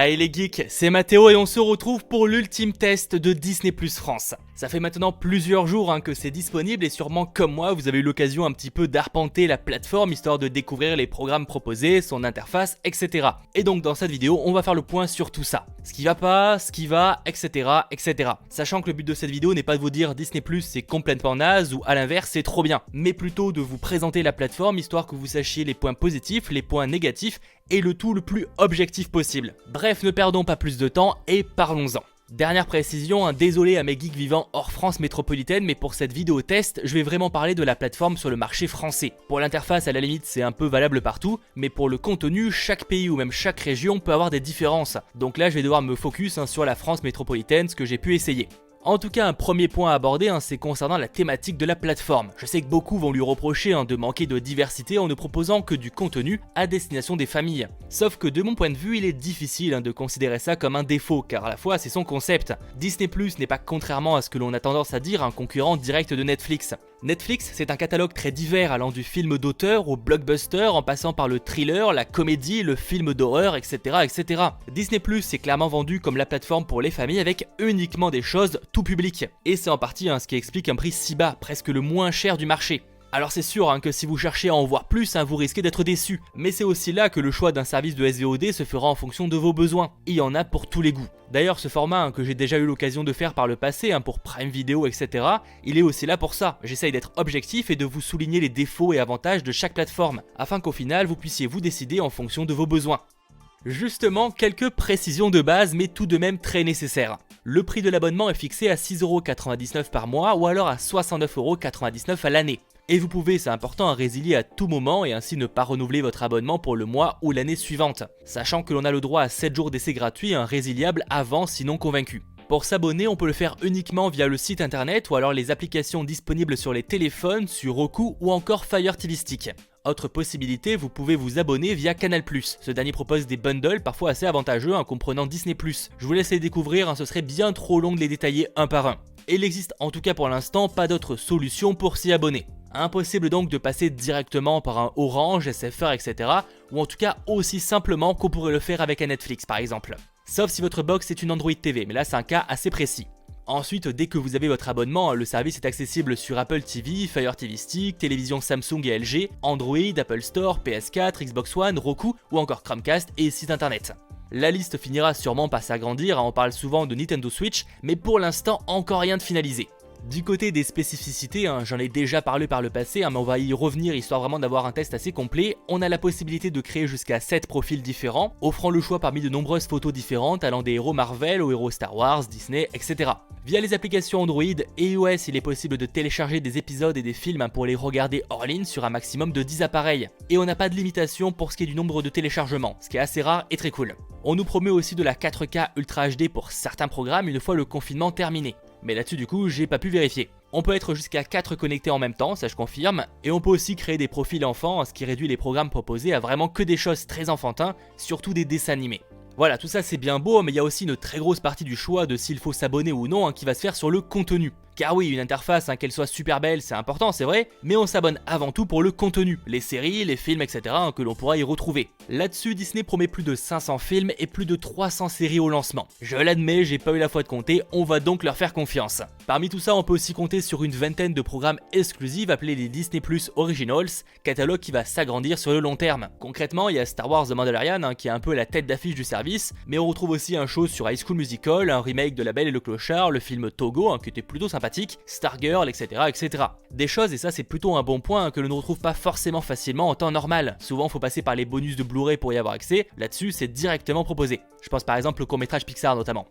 Allez les geeks, c'est Mathéo et on se retrouve pour l'ultime test de Disney+ France. Ça fait maintenant plusieurs jours que c'est disponible et sûrement comme moi vous avez eu l'occasion un petit peu d'arpenter la plateforme histoire de découvrir les programmes proposés, son interface, etc. Et donc dans cette vidéo on va faire le point sur tout ça. Ce qui va pas, ce qui va, etc. etc. Sachant que le but de cette vidéo n'est pas de vous dire Disney+ c'est complètement naze ou à l'inverse c'est trop bien, mais plutôt de vous présenter la plateforme histoire que vous sachiez les points positifs, les points négatifs et le tout le plus objectif possible. Bref, ne perdons pas plus de temps et parlons-en. Dernière précision, désolé à mes geeks vivant hors France métropolitaine, mais pour cette vidéo test, je vais vraiment parler de la plateforme sur le marché français. Pour l'interface, à la limite, c'est un peu valable partout, mais pour le contenu, chaque pays ou même chaque région peut avoir des différences. Donc là, je vais devoir me focus sur la France métropolitaine, ce que j'ai pu essayer. En tout cas, un premier point à aborder, c'est concernant la thématique de la plateforme. Je sais que beaucoup vont lui reprocher de manquer de diversité en ne proposant que du contenu à destination des familles. Sauf que de mon point de vue, il est difficile de considérer ça comme un défaut, car à la fois c'est son concept. Disney+ n'est pas, contrairement à ce que l'on a tendance à dire, un concurrent direct de Netflix. Netflix, c'est un catalogue très divers allant du film d'auteur au blockbuster en passant par le thriller, la comédie, le film d'horreur, etc. etc. Disney+, c'est clairement vendu comme la plateforme pour les familles avec uniquement des choses tout public. Et c'est en partie ce qui explique un prix si bas, presque le moins cher du marché. Alors c'est sûr que si vous cherchez à en voir plus, vous risquez d'être déçu. Mais c'est aussi là que le choix d'un service de SVOD se fera en fonction de vos besoins. Il y en a pour tous les goûts. D'ailleurs ce format que j'ai déjà eu l'occasion de faire par le passé pour Prime Video, etc. il est aussi là pour ça. J'essaye d'être objectif et de vous souligner les défauts et avantages de chaque plateforme, afin qu'au final vous puissiez vous décider en fonction de vos besoins. Justement, quelques précisions de base mais tout de même très nécessaires. Le prix de l'abonnement est fixé à 6,99€ par mois ou alors à 69,99€ à l'année. Et vous pouvez, c'est important, résilier à tout moment et ainsi ne pas renouveler votre abonnement pour le mois ou l'année suivante. Sachant que l'on a le droit à 7 jours d'essai gratuit résiliable avant sinon convaincu. Pour s'abonner, on peut le faire uniquement via le site internet ou alors les applications disponibles sur les téléphones, sur Roku ou encore Fire TV Stick. Autre possibilité, vous pouvez vous abonner via Canal+. Ce dernier propose des bundles parfois assez avantageux comprenant Disney+. Je vous laisse les découvrir, ce serait bien trop long de les détailler un par un. Et il n'existe en tout cas pour l'instant pas d'autre solution pour s'y abonner. Impossible donc de passer directement par un Orange, SFR, etc. ou en tout cas aussi simplement qu'on pourrait le faire avec un Netflix par exemple. Sauf si votre box est une Android TV, mais là c'est un cas assez précis. Ensuite, dès que vous avez votre abonnement, le service est accessible sur Apple TV, Fire TV Stick, télévision Samsung et LG, Android, Apple Store, PS4, Xbox One, Roku ou encore Chromecast et site internet. La liste finira sûrement par s'agrandir, on parle souvent de Nintendo Switch, mais pour l'instant encore rien de finalisé. Du côté des spécificités, j'en ai déjà parlé par le passé, mais on va y revenir histoire vraiment d'avoir un test assez complet. On a la possibilité de créer jusqu'à 7 profils différents, offrant le choix parmi de nombreuses photos différentes allant des héros Marvel aux héros Star Wars, Disney, etc. Via les applications Android et iOS, il est possible de télécharger des épisodes et des films pour les regarder hors ligne sur un maximum de 10 appareils. Et on n'a pas de limitation pour ce qui est du nombre de téléchargements, ce qui est assez rare et très cool. On nous promet aussi de la 4K Ultra HD pour certains programmes une fois le confinement terminé. Mais là-dessus du coup j'ai pas pu vérifier. On peut être jusqu'à 4 connectés en même temps, ça je confirme, et on peut aussi créer des profils enfants, ce qui réduit les programmes proposés à vraiment que des choses très enfantins, surtout des dessins animés. Voilà, tout ça c'est bien beau, mais il y a aussi une très grosse partie du choix de s'il faut s'abonner ou non qui va se faire sur le contenu. Car oui, une interface, qu'elle soit super belle, c'est important, c'est vrai, mais on s'abonne avant tout pour le contenu, les séries, les films, etc. que l'on pourra y retrouver. Là-dessus, Disney promet plus de 500 films et plus de 300 séries au lancement. Je l'admets, j'ai pas eu la foi de compter, on va donc leur faire confiance. Parmi tout ça, on peut aussi compter sur une vingtaine de programmes exclusifs appelés les Disney+ Originals, catalogue qui va s'agrandir sur le long terme. Concrètement, il y a Star Wars The Mandalorian qui est un peu la tête d'affiche du service, mais on retrouve aussi un show sur High School Musical, un remake de La Belle et le Clochard, le film Togo qui était plutôt sympathique, Stargirl, etc., etc. Des choses, et ça c'est plutôt un bon point, que l'on ne retrouve pas forcément facilement en temps normal. Souvent faut passer par les bonus de Blu-ray pour y avoir accès, là-dessus c'est directement proposé. Je pense par exemple au court-métrage Pixar notamment.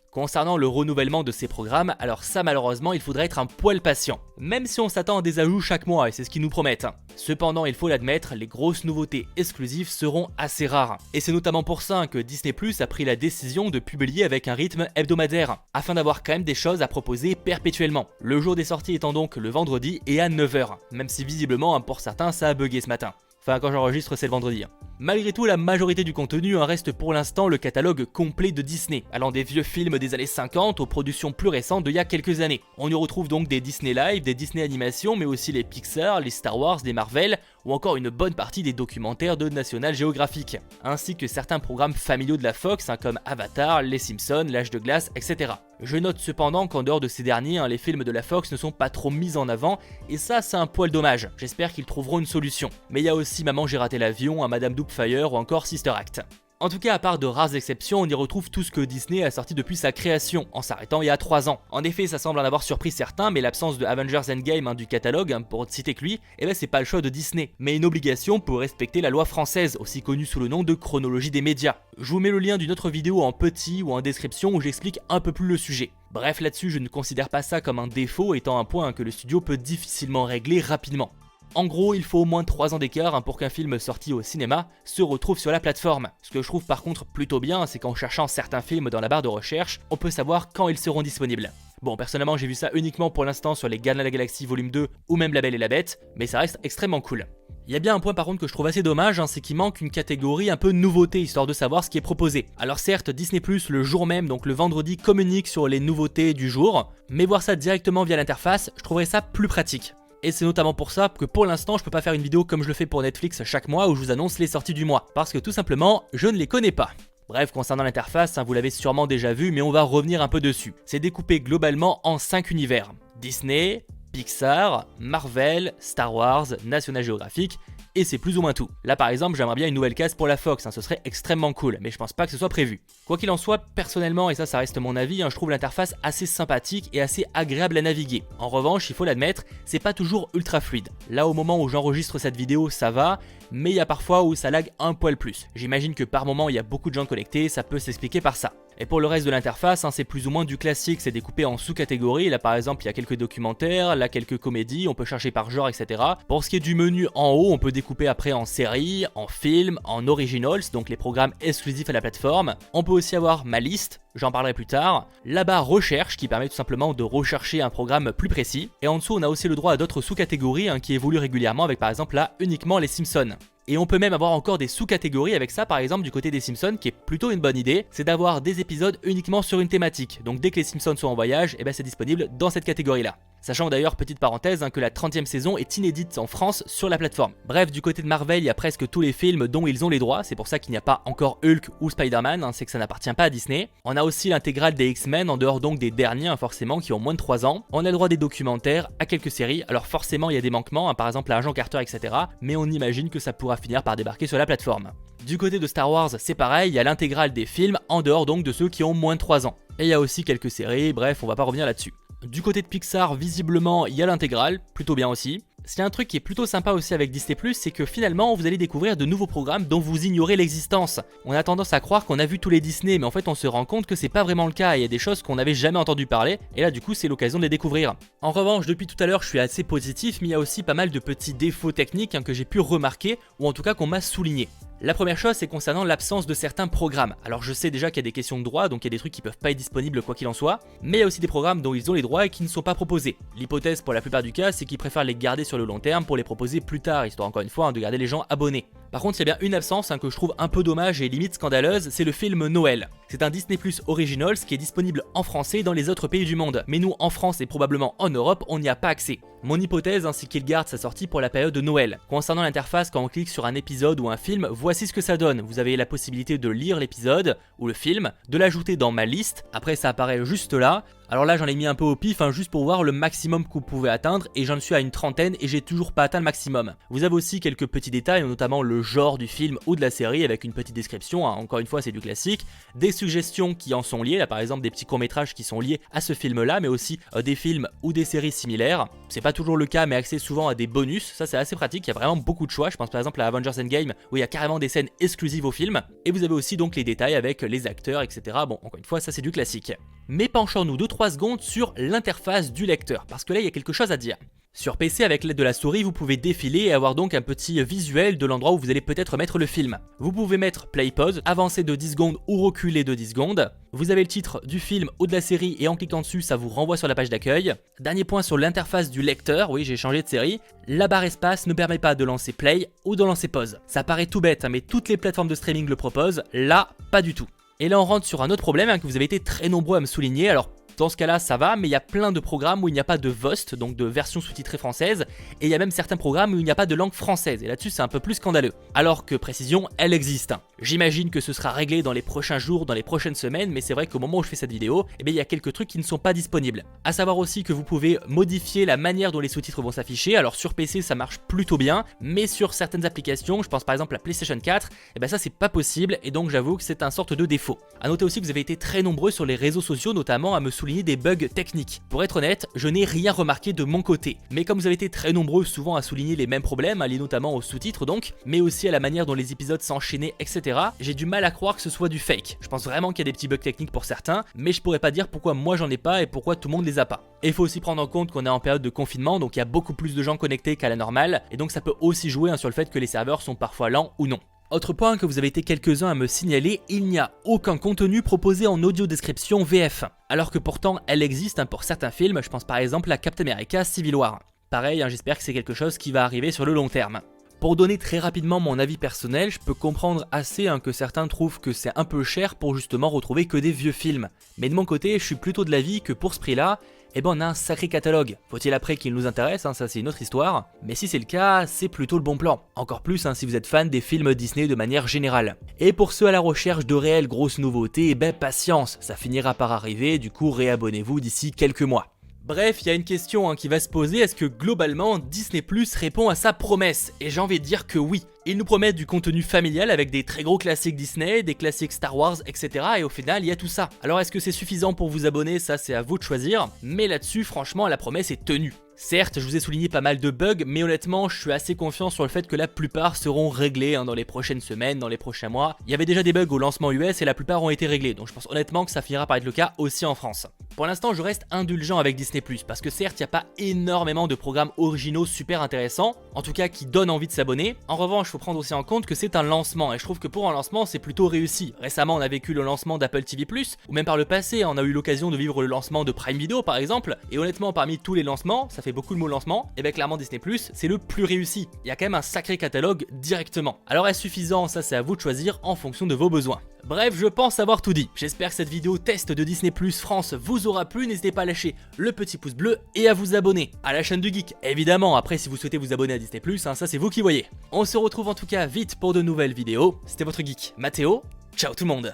Concernant le renouvellement de ces programmes, alors ça malheureusement il faudrait être un poil patient. Même si on s'attend à des ajouts chaque mois et c'est ce qu'ils nous promettent. Cependant il faut l'admettre, les grosses nouveautés exclusives seront assez rares. Et c'est notamment pour ça que Disney+ a pris la décision de publier avec un rythme hebdomadaire, afin d'avoir quand même des choses à proposer perpétuellement. Le jour des sorties étant donc le vendredi et à 9h, même si visiblement pour certains ça a bugué ce matin. Enfin quand j'enregistre c'est le vendredi. Malgré tout, la majorité du contenu reste pour l'instant le catalogue complet de Disney, allant des vieux films des années 50 aux productions plus récentes d'il y a quelques années. On y retrouve donc des Disney Live, des Disney Animations, mais aussi les Pixar, les Star Wars, les Marvel, ou encore une bonne partie des documentaires de National Geographic, ainsi que certains programmes familiaux de la Fox comme Avatar, Les Simpsons, L'Âge de glace, etc. Je note cependant qu'en dehors de ces derniers, les films de la Fox ne sont pas trop mis en avant, et ça c'est un poil dommage, j'espère qu'ils trouveront une solution. Mais il y a aussi Maman j'ai raté l'avion, Madame Doubtfire ou encore Sister Act. En tout cas, à part de rares exceptions, on y retrouve tout ce que Disney a sorti depuis sa création, en s'arrêtant il y a 3 ans. En effet, ça semble en avoir surpris certains, mais l'absence de Avengers Endgame du catalogue, pour citer que lui, c'est pas le choix de Disney, mais une obligation pour respecter la loi française, aussi connue sous le nom de chronologie des médias. Je vous mets le lien d'une autre vidéo en petit ou en description où j'explique un peu plus le sujet. Bref, là-dessus, je ne considère pas ça comme un défaut, étant un point que le studio peut difficilement régler rapidement. En gros, il faut au moins 3 ans d'écart pour qu'un film sorti au cinéma se retrouve sur la plateforme. Ce que je trouve par contre plutôt bien, c'est qu'en cherchant certains films dans la barre de recherche, on peut savoir quand ils seront disponibles. Bon, personnellement, j'ai vu ça uniquement pour l'instant sur les Gardiens de la Galaxie Volume 2 ou même La Belle et la Bête, mais ça reste extrêmement cool. Il y a bien un point par contre que je trouve assez dommage, c'est qu'il manque une catégorie un peu nouveauté, histoire de savoir ce qui est proposé. Alors certes, Disney+, le jour même, donc le vendredi, communique sur les nouveautés du jour, mais voir ça directement via l'interface, je trouverais ça plus pratique. Et c'est notamment pour ça que pour l'instant je peux pas faire une vidéo comme je le fais pour Netflix chaque mois où je vous annonce les sorties du mois, parce que tout simplement je ne les connais pas. Bref, concernant l'interface, vous l'avez sûrement déjà vu, mais on va revenir un peu dessus. C'est découpé globalement en 5 univers. Disney, Pixar, Marvel, Star Wars, National Geographic, et c'est plus ou moins tout. Là par exemple, j'aimerais bien une nouvelle case pour la Fox, ce serait extrêmement cool, mais je pense pas que ce soit prévu. Quoi qu'il en soit, personnellement, et ça reste mon avis, je trouve l'interface assez sympathique et assez agréable à naviguer. En revanche, il faut l'admettre, c'est pas toujours ultra fluide. Là au moment où j'enregistre cette vidéo, ça va, mais il y a parfois où ça lag un poil plus. J'imagine que par moment il y a beaucoup de gens connectés, ça peut s'expliquer par ça. Et pour le reste de l'interface, c'est plus ou moins du classique, c'est découpé en sous-catégories. Là par exemple, il y a quelques documentaires, là quelques comédies, on peut chercher par genre, etc. Pour ce qui est du menu en haut, on peut découper après en séries, en films, en originals, donc les programmes exclusifs à la plateforme. On peut aussi avoir ma liste, j'en parlerai plus tard. La barre recherche qui permet tout simplement de rechercher un programme plus précis. Et en dessous, on a aussi le droit à d'autres sous-catégories qui évoluent régulièrement avec par exemple là uniquement les Simpsons. Et on peut même avoir encore des sous-catégories avec ça, par exemple du côté des Simpsons, qui est plutôt une bonne idée, c'est d'avoir des épisodes uniquement sur une thématique. Donc dès que les Simpsons sont en voyage, c'est disponible dans cette catégorie-là. Sachant d'ailleurs, petite parenthèse, que la 30e saison est inédite en France sur la plateforme. Bref, du côté de Marvel, il y a presque tous les films dont ils ont les droits, c'est pour ça qu'il n'y a pas encore Hulk ou Spider-Man, c'est que ça n'appartient pas à Disney. On a aussi l'intégrale des X-Men, en dehors donc des derniers forcément, qui ont moins de 3 ans. On a le droit des documentaires, à quelques séries, alors forcément il y a des manquements, par exemple à Agent Carter, etc. Mais on imagine que ça pourra finir par débarquer sur la plateforme. Du côté de Star Wars, c'est pareil, il y a l'intégrale des films, en dehors donc de ceux qui ont moins de 3 ans. Et il y a aussi quelques séries, bref, on va pas revenir là-dessus. Du côté de Pixar, visiblement, il y a l'intégrale, plutôt bien aussi. C'est un truc qui est plutôt sympa aussi avec Disney+, c'est que finalement, vous allez découvrir de nouveaux programmes dont vous ignorez l'existence. On a tendance à croire qu'on a vu tous les Disney, mais en fait, on se rend compte que c'est pas vraiment le cas. Il y a des choses qu'on n'avait jamais entendu parler, et là, du coup, c'est l'occasion de les découvrir. En revanche, depuis tout à l'heure, je suis assez positif, mais il y a aussi pas mal de petits défauts techniques que j'ai pu remarquer, ou en tout cas qu'on m'a souligné. La première chose, c'est concernant l'absence de certains programmes. Alors je sais déjà qu'il y a des questions de droit, donc il y a des trucs qui peuvent pas être disponibles quoi qu'il en soit, mais il y a aussi des programmes dont ils ont les droits et qui ne sont pas proposés. L'hypothèse pour la plupart du cas, c'est qu'ils préfèrent les garder sur le long terme pour les proposer plus tard, histoire encore une fois de garder les gens abonnés. Par contre, il y a bien une absence que je trouve un peu dommage et limite scandaleuse, c'est le film Noël. C'est un Disney+ Originals qui est disponible en français dans les autres pays du monde, mais nous en France et probablement en Europe, on n'y a pas accès. Mon hypothèse, c'est qu'il garde sa sortie pour la période de Noël. Concernant l'interface, quand on clique sur un épisode ou un film, voici ce que ça donne. Vous avez la possibilité de lire l'épisode ou le film, de l'ajouter dans ma liste, après ça apparaît juste là. Alors là j'en ai mis un peu au pif juste pour voir le maximum que vous pouvez atteindre et j'en suis à une trentaine et j'ai toujours pas atteint le maximum. Vous avez aussi quelques petits détails, notamment le genre du film ou de la série avec une petite description, encore une fois c'est du classique, des suggestions qui en sont liées, là par exemple des petits courts-métrages qui sont liés à ce film là, mais aussi des films ou des séries similaires. C'est pas toujours le cas mais accès souvent à des bonus, ça c'est assez pratique, il y a vraiment beaucoup de choix, je pense par exemple à Avengers Endgame où il y a carrément des scènes exclusives au film, et vous avez aussi donc les détails avec les acteurs etc. Bon encore une fois ça c'est du classique. Mais penchons-nous 2-3 secondes sur l'interface du lecteur, parce que là il y a quelque chose à dire. Sur PC, avec l'aide de la souris, vous pouvez défiler et avoir donc un petit visuel de l'endroit où vous allez peut-être mettre le film. Vous pouvez mettre play pause, avancer de 10 secondes ou reculer de 10 secondes. Vous avez le titre du film ou de la série et en cliquant dessus, ça vous renvoie sur la page d'accueil. Dernier point sur l'interface du lecteur, oui j'ai changé de série. La barre espace ne permet pas de lancer play ou de lancer pause. Ça paraît tout bête, mais toutes les plateformes de streaming le proposent, là pas du tout. Et là on rentre sur un autre problème que vous avez été très nombreux à me souligner, alors Dans ce cas-là, ça va, mais il y a plein de programmes où il n'y a pas de VOST, donc de version sous-titrée française, et il y a même certains programmes où il n'y a pas de langue française, et là-dessus c'est un peu plus scandaleux. Alors que précision, elle existe. J'imagine que ce sera réglé dans les prochains jours, dans les prochaines semaines, mais c'est vrai qu'au moment où je fais cette vidéo, eh bien, il y a quelques trucs qui ne sont pas disponibles. À savoir aussi que vous pouvez modifier la manière dont les sous-titres vont s'afficher. Alors sur PC ça marche plutôt bien, mais sur certaines applications, je pense par exemple à PlayStation 4, eh bien ça c'est pas possible, et donc j'avoue que c'est un sorte de défaut. A noter aussi que vous avez été très nombreux sur les réseaux sociaux notamment à me souligner des bugs techniques. Pour être honnête, je n'ai rien remarqué de mon côté, mais comme vous avez été très nombreux souvent à souligner les mêmes problèmes, liés notamment aux sous-titres donc, mais aussi à la manière dont les épisodes s'enchaînaient, etc., j'ai du mal à croire que ce soit du fake. Je pense vraiment qu'il y a des petits bugs techniques pour certains, mais je pourrais pas dire pourquoi moi j'en ai pas et pourquoi tout le monde les a pas. Et il faut aussi prendre en compte qu'on est en période de confinement, donc il y a beaucoup plus de gens connectés qu'à la normale, et donc ça peut aussi jouer sur le fait que les serveurs sont parfois lents ou non. Autre point que vous avez été quelques-uns à me signaler, il n'y a aucun contenu proposé en audio description VF, alors que pourtant elle existe pour certains films, je pense par exemple à Captain America Civil War. Pareil, j'espère que c'est quelque chose qui va arriver sur le long terme. Pour donner très rapidement mon avis personnel, je peux comprendre assez que certains trouvent que c'est un peu cher pour justement retrouver que des vieux films. Mais de mon côté, je suis plutôt de l'avis que pour ce prix-là, eh ben on a un sacré catalogue. Faut-il après qu'il nous intéresse, ça c'est une autre histoire, mais si c'est le cas, c'est plutôt le bon plan. Encore plus si vous êtes fan des films Disney de manière générale. Et pour ceux à la recherche de réelles grosses nouveautés, eh ben patience, ça finira par arriver, du coup réabonnez-vous d'ici quelques mois. Bref, il y a une question qui va se poser, est-ce que globalement Disney Plus répond à sa promesse? Et j'ai envie de dire que oui. Ils nous promettent du contenu familial avec des très gros classiques Disney, des classiques Star Wars, etc. Et au final, il y a tout ça. Alors est-ce que c'est suffisant pour vous abonner? Ça c'est à vous de choisir. Mais là-dessus, franchement, la promesse est tenue. Certes, je vous ai souligné pas mal de bugs, mais honnêtement, je suis assez confiant sur le fait que la plupart seront réglés dans les prochaines semaines, dans les prochains mois. Il y avait déjà des bugs au lancement US et la plupart ont été réglés, donc je pense honnêtement que ça finira par être le cas aussi en France. Pour l'instant, je reste indulgent avec Disney+, parce que certes, il n'y a pas énormément de programmes originaux super intéressants, en tout cas qui donnent envie de s'abonner. En revanche, il faut prendre aussi en compte que c'est un lancement, et je trouve que pour un lancement, c'est plutôt réussi. Récemment, on a vécu le lancement d'Apple TV+, ou même par le passé, on a eu l'occasion de vivre le lancement de Prime Video par exemple, et honnêtement, parmi tous les lancements, ça fait beaucoup de mots lancement, et bien clairement Disney+, c'est le plus réussi. Il y a quand même un sacré catalogue directement. Alors est-ce suffisant? Ça c'est à vous de choisir en fonction de vos besoins. Bref, je pense avoir tout dit. J'espère que cette vidéo test de Disney Plus France vous aura plu. N'hésitez pas à lâcher le petit pouce bleu et à vous abonner à la chaîne du Geek. Évidemment, après si vous souhaitez vous abonner à Disney Plus, ça c'est vous qui voyez. On se retrouve en tout cas vite pour de nouvelles vidéos. C'était votre Geek Mathéo. Ciao tout le monde.